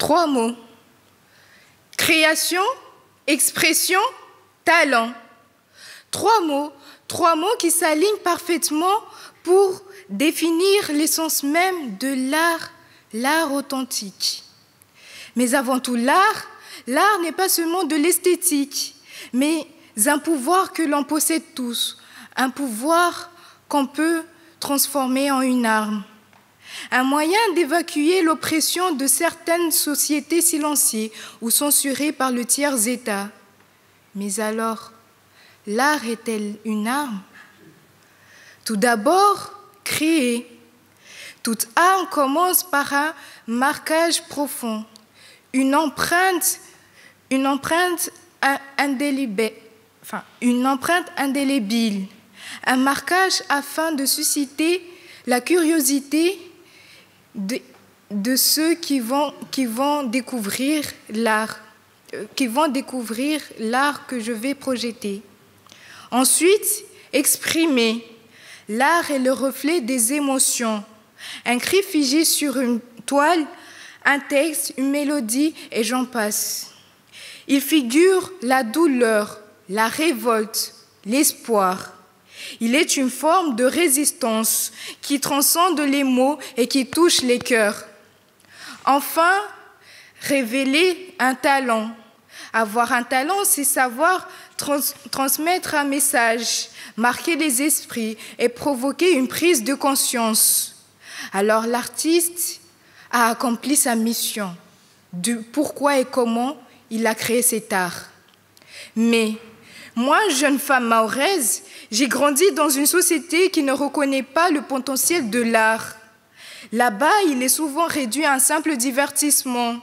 3 mots. Création, expression, talent. 3 mots qui s'alignent parfaitement pour définir l'essence même de l'art authentique. Mais avant tout, l'art n'est pas seulement de l'esthétique, mais un pouvoir que l'on possède tous, un pouvoir qu'on peut transformer en une arme. Un moyen d'évacuer l'oppression de certaines sociétés silenciées ou censurées par le tiers-État. Mais alors, l'art est-elle une arme? Tout d'abord, créer. Toute arme commence par un marquage profond, une empreinte indélébile, un marquage afin de susciter la curiosité de ceux qui vont découvrir l'art que je vais projeter. Ensuite, exprimer. L'art est le reflet des émotions. Un cri figé sur une toile, un texte, une mélodie, et j'en passe. Il figure la douleur, la révolte, l'espoir. Il est une forme de résistance qui transcende les mots et qui touche les cœurs. Enfin, révéler un talent. Avoir un talent, c'est savoir transmettre un message, marquer les esprits et provoquer une prise de conscience. Alors l'artiste a accompli sa mission, du pourquoi et comment il a créé cet art. Mais moi, jeune femme mahoraise, j'ai grandi dans une société qui ne reconnaît pas le potentiel de l'art. Là-bas, il est souvent réduit à un simple divertissement.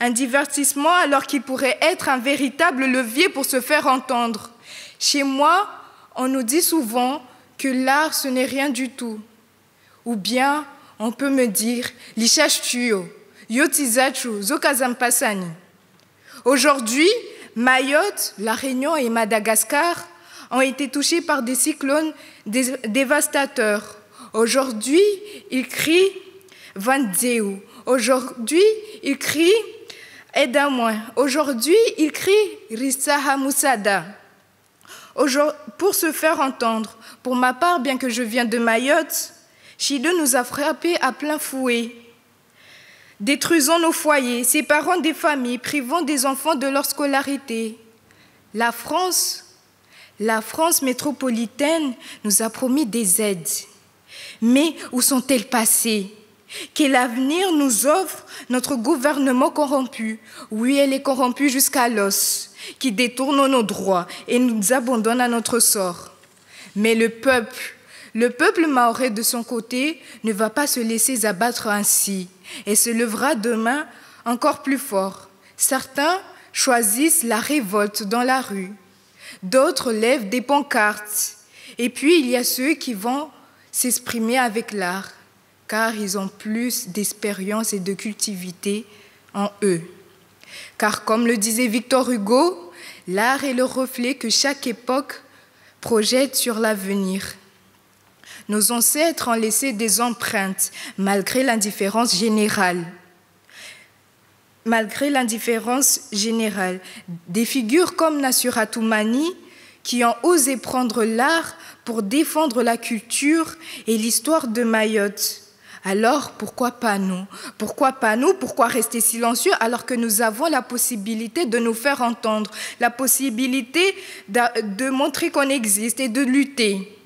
Un divertissement alors qu'il pourrait être un véritable levier pour se faire entendre. Chez moi, on nous dit souvent que l'art, ce n'est rien du tout. Ou bien, on peut me dire « Lichashtuyo, yotizachu, zokazampasani ». Aujourd'hui, Mayotte, La Réunion et Madagascar ont été touchés par des cyclones dévastateurs. Aujourd'hui, ils crient « Vandzeu ». Aujourd'hui, ils crient « Aide-moi ». Aujourd'hui, ils crient « Rissaha Moussada ». Pour se faire entendre, pour ma part, bien que je viens de Mayotte, Chido nous a frappés à plein fouet, détruisant nos foyers, séparant des familles, privant des enfants de leur scolarité. La France métropolitaine nous a promis des aides. Mais où sont-elles passées? Quel avenir nous offre notre gouvernement corrompu? Oui, elle est corrompue jusqu'à l'os, qui détourne nos droits et nous abandonne à notre sort. Mais le peuple mahorais de son côté ne va pas se laisser abattre ainsi et se lèvera demain encore plus fort. Certains choisissent la révolte dans la rue, d'autres lèvent des pancartes, et puis il y a ceux qui vont s'exprimer avec l'art, car ils ont plus d'expérience et de cultivité en eux. Car comme le disait Victor Hugo, l'art est le reflet que chaque époque projette sur l'avenir. Nos ancêtres ont laissé des empreintes, malgré l'indifférence générale. Des figures comme Nassira Toumani, qui ont osé prendre l'art pour défendre la culture et l'histoire de Mayotte. Alors, pourquoi pas nous? Pourquoi pas nous? Pourquoi rester silencieux alors que nous avons la possibilité de nous faire entendre, la possibilité de montrer qu'on existe et de lutter?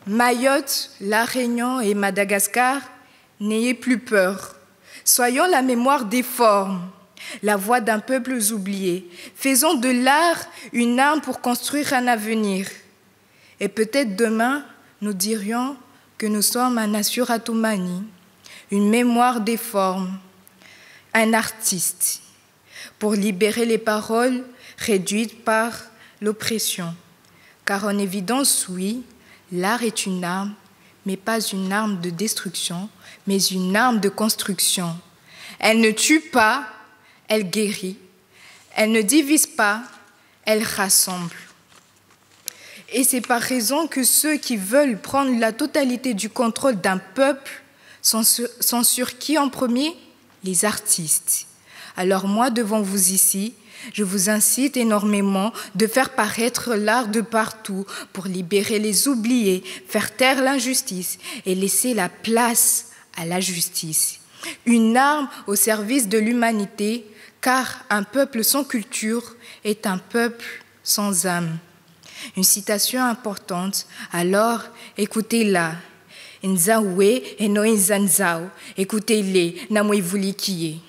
Mayotte, La Réunion et Madagascar, n'ayez plus peur. Soyons la mémoire des formes, la voix d'un peuple oublié. Faisons de l'art une arme pour construire un avenir. Et peut-être demain, nous dirions que nous sommes un Nassira Toumani, une mémoire des formes, un artiste, pour libérer les paroles réduites par l'oppression. Car en évidence, oui, l'art est une arme, mais pas une arme de destruction, mais une arme de construction. Elle ne tue pas, elle guérit. Elle ne divise pas, elle rassemble. Et c'est par raison que ceux qui veulent prendre la totalité du contrôle d'un peuple sont sur qui en premier? les artistes. Alors moi, devant vous ici, je vous incite énormément de faire paraître l'art de partout pour libérer les oubliés, faire taire l'injustice et laisser la place à la justice. Une arme au service de l'humanité, car un peuple sans culture est un peuple sans âme. Une citation importante, alors écoutez-la. Nzawe eno nzanzao, écoutez-les, namwe vulikiye.